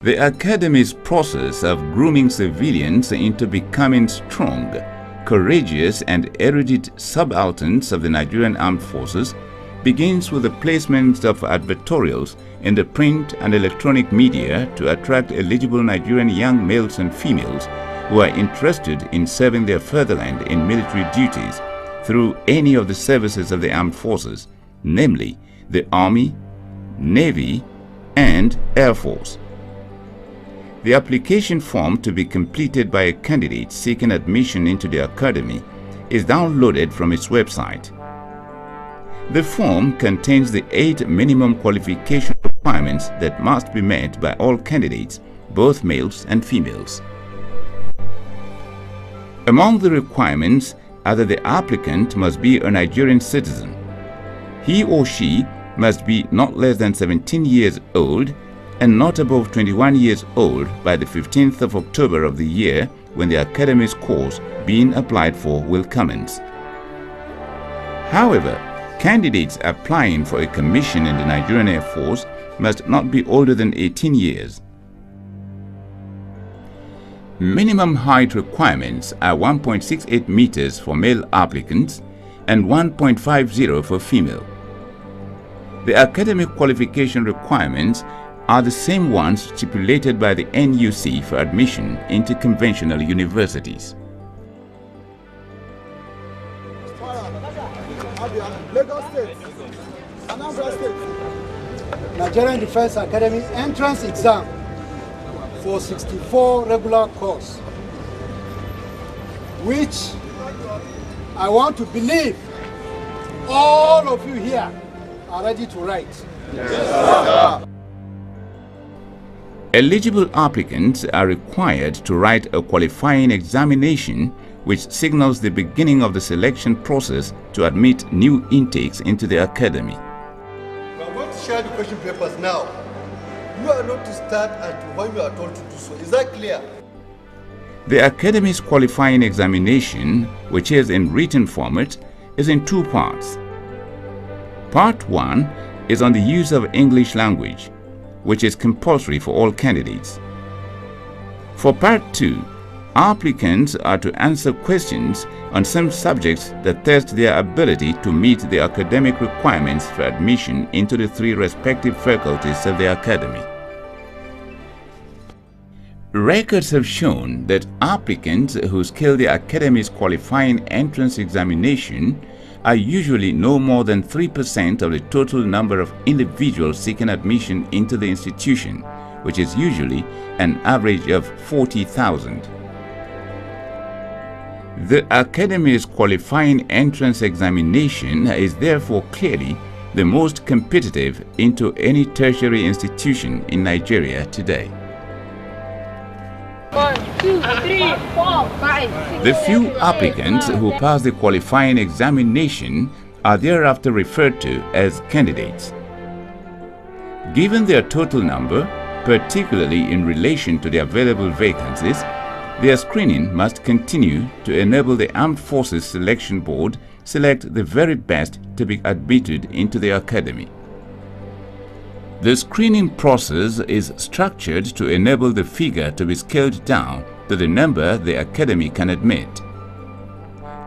The Academy's process of grooming civilians into becoming strong, courageous and erudite subalterns of the Nigerian Armed Forces begins with the placement of advertorials in the print and electronic media to attract eligible Nigerian young males and females who are interested in serving their fatherland in military duties through any of the services of the armed forces, namely the Army, Navy, and Air Force. The application form to be completed by a candidate seeking admission into the Academy is downloaded from its website. The form contains the 8 minimum qualification requirements that must be met by all candidates, both males and females. Among the requirements are that the applicant must be a Nigerian citizen. He or she must be not less than 17 years old and not above 21 years old by the 15th of October of the year when the Academy's course being applied for will commence. However, candidates applying for a commission in the Nigerian Air Force must not be older than 18 years. Minimum height requirements are 1.68 meters for male applicants and 1.50 for female. The academic qualification requirements are the same ones stipulated by the NUC for admission into conventional universities. Nigerian Defence Academy entrance exam for 64 regular course, which I want to believe all of you here are ready to write. Yes, sir. Eligible applicants are required to write a qualifying examination which signals the beginning of the selection process to admit new intakes into the academy. We are going to share the question papers now. You are not to start until when you are told to do so. Is that clear? The academy's qualifying examination, which is in written format, is in 2 parts. Part 1 is on the use of English language, which is compulsory for all candidates. For Part 2, applicants are to answer questions on some subjects that test their ability to meet the academic requirements for admission into the 3 respective faculties of the academy. Records have shown that applicants who scale the academy's qualifying entrance examination are usually no more than 3% of the total number of individuals seeking admission into the institution, which is usually an average of 40,000. The Academy's qualifying entrance examination is therefore clearly the most competitive into any tertiary institution in Nigeria today. 1, 2, 3, 4, 5, 6, The few applicants who pass the qualifying examination are thereafter referred to as candidates. Given their total number, particularly in relation to the available vacancies, their screening must continue to enable the Armed Forces Selection Board select the very best to be admitted into the academy. The screening process is structured to enable the figure to be scaled down to the number the academy can admit.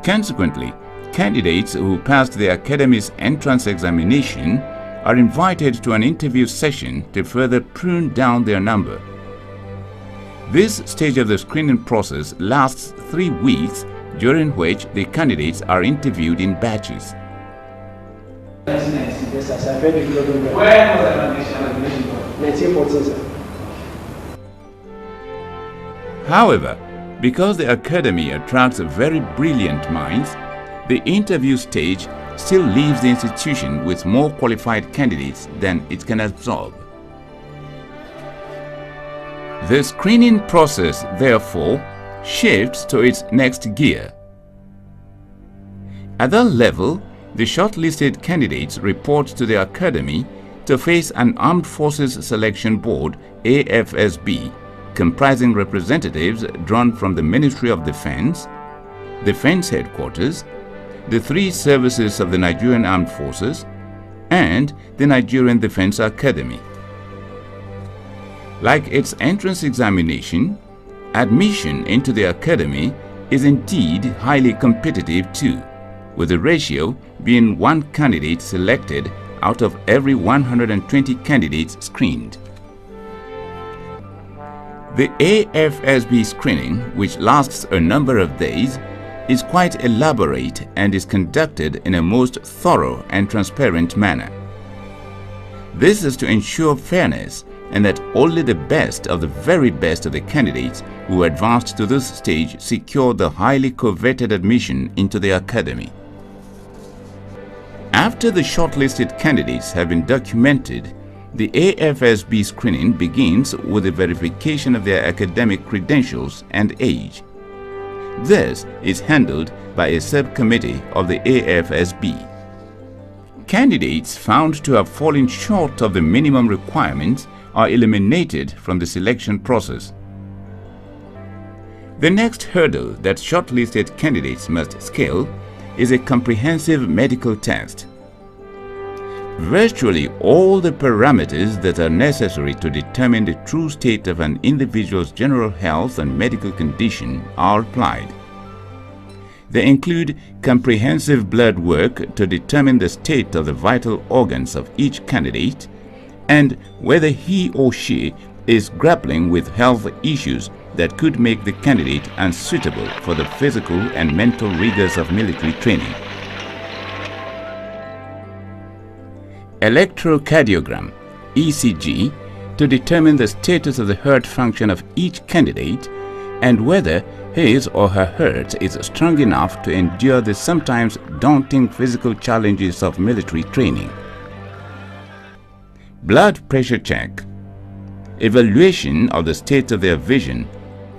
Consequently, candidates who passed the academy's entrance examination are invited to an interview session to further prune down their number. This stage of the screening process lasts 3 weeks, during which the candidates are interviewed in batches. Where was the 1914, sir. However, because the academy attracts very brilliant minds, the interview stage still leaves the institution with more qualified candidates than it can absorb. The screening process, therefore, shifts to its next gear. At that level, the shortlisted candidates report to the academy to face an Armed Forces Selection Board (AFSB) comprising representatives drawn from the Ministry of Defense, Defense Headquarters, the 3 services of the Nigerian Armed Forces, and the Nigerian Defense Academy. Like its entrance examination, admission into the academy is indeed highly competitive too, with the ratio being one candidate selected out of every 120 candidates screened. The AFSB screening, which lasts a number of days, is quite elaborate and is conducted in a most thorough and transparent manner. This is to ensure fairness and that only the best of the very best of the candidates who advanced to this stage secure the highly coveted admission into the academy. After the shortlisted candidates have been documented, the AFSB screening begins with the verification of their academic credentials and age. This is handled by a subcommittee of the AFSB. Candidates found to have fallen short of the minimum requirements are eliminated from the selection process. The next hurdle that shortlisted candidates must scale is a comprehensive medical test. Virtually all the parameters that are necessary to determine the true state of an individual's general health and medical condition are applied. They include comprehensive blood work to determine the state of the vital organs of each candidate and whether he or she is grappling with health issues that could make the candidate unsuitable for the physical and mental rigors of military training. Electrocardiogram, ECG, to determine the status of the heart function of each candidate and whether his or her heart is strong enough to endure the sometimes daunting physical challenges of military training. Blood pressure check, evaluation of the state of their vision,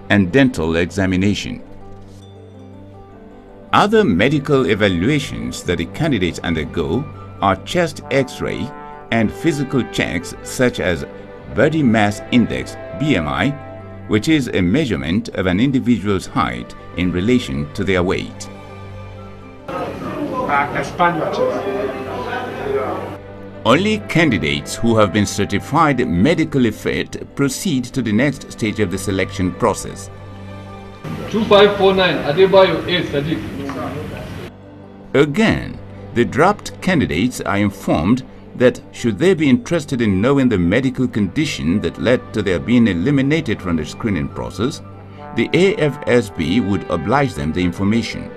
and dental examination. Other medical evaluations that the candidates undergo are chest X-ray and physical checks such as body mass index (BMI), which is a measurement of an individual's height in relation to their weight. Expand your chest. Only candidates who have been certified medically fit proceed to the next stage of the selection process. 2549 Adebayo A. Sadiq. Again, the dropped candidates are informed that should they be interested in knowing the medical condition that led to their being eliminated from the screening process, the AFSB would oblige them the information.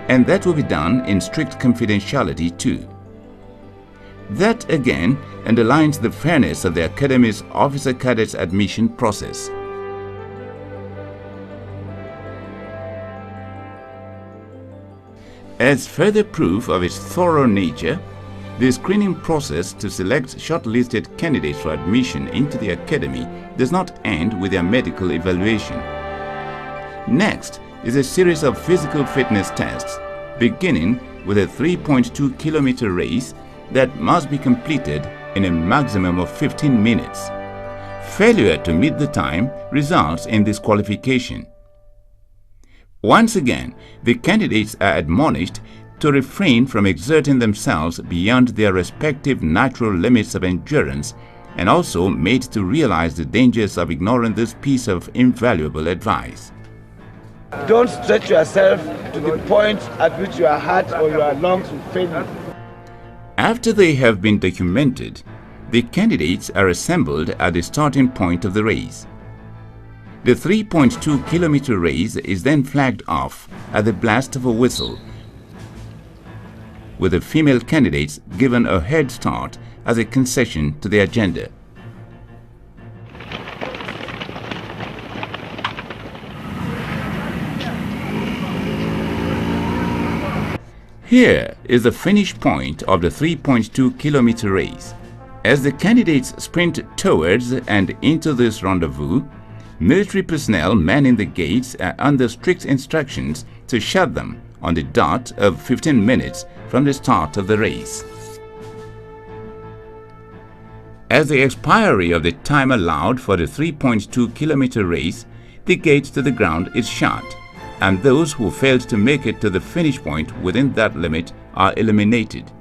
And that will be done in strict confidentiality too. That again underlines the fairness of the Academy's officer cadets admission process. As further proof of its thorough nature, the screening process to select shortlisted candidates for admission into the Academy does not end with their medical evaluation. Next is a series of physical fitness tests, beginning with a 3.2-kilometer race that must be completed in a maximum of 15 minutes. Failure to meet the time results in disqualification. Once again, the candidates are admonished to refrain from exerting themselves beyond their respective natural limits of endurance and also made to realize the dangers of ignoring this piece of invaluable advice. Don't stretch yourself to the point at which your heart or your lungs will fail you. After they have been documented, the candidates are assembled at the starting point of the race. The 3.2-kilometer race is then flagged off at the blast of a whistle, with the female candidates given a head start as a concession to the agenda. Here is the finish point of the 3.2-kilometer race. As the candidates sprint towards and into this rendezvous, military personnel manning the gates are under strict instructions to shut them on the dot of 15 minutes from the start of the race. As the expiry of the time allowed for the 3.2-kilometer race, the gate to the ground is shut, and those who failed to make it to the finish point within that limit are eliminated.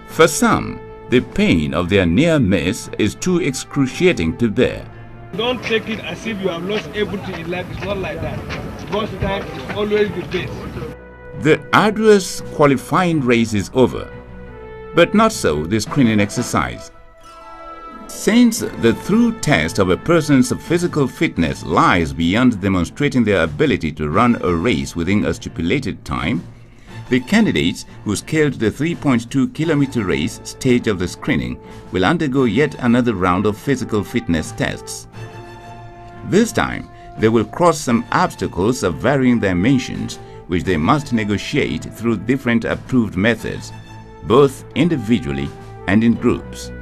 For some, The pain of their near miss is too excruciating to bear. Don't take it as if you have lost everything in life. It's not like that. First time is always the best. The arduous qualifying race is over, but not so the screening exercise. Since the true test of a person's physical fitness lies beyond demonstrating their ability to run a race within a stipulated time, the candidates who scaled the 3.2-kilometer race stage of the screening will undergo yet another round of physical fitness tests. This time, they will cross some obstacles of varying dimensions which they must negotiate through different approved methods, both individually and in groups.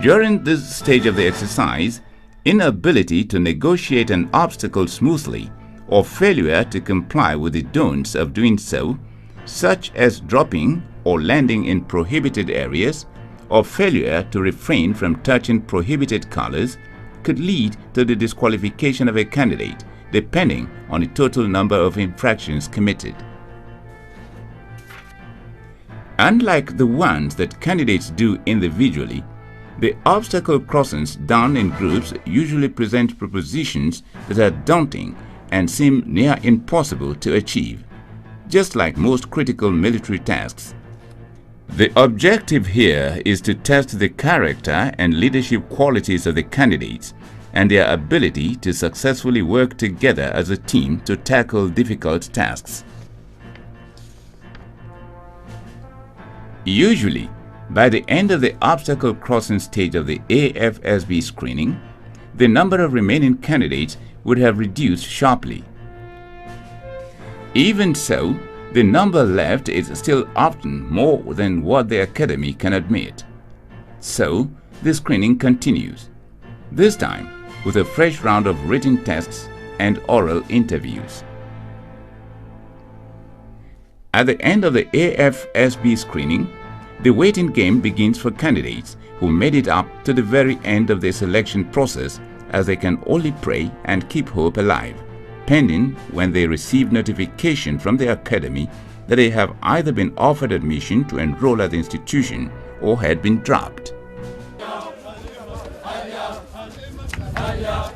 During this stage of the exercise, inability to negotiate an obstacle smoothly or failure to comply with the don'ts of doing so, such as dropping or landing in prohibited areas, or failure to refrain from touching prohibited colors, could lead to the disqualification of a candidate, depending on the total number of infractions committed. Unlike the ones that candidates do individually, the obstacle crossings done in groups usually present propositions that are daunting and seem near impossible to achieve, just like most critical military tasks. The objective here is to test the character and leadership qualities of the candidates and their ability to successfully work together as a team to tackle difficult tasks. Usually, by the end of the obstacle crossing stage of the AFSB screening, the number of remaining candidates would have reduced sharply. Even so, the number left is still often more than what the Academy can admit. So, the screening continues, this time with a fresh round of written tests and oral interviews. At the end of the AFSB screening, the waiting game begins for candidates who made it up to the very end of the selection process, as they can only pray and keep hope alive, pending when they receive notification from the Academy that they have either been offered admission to enroll at the institution or had been dropped. Yeah.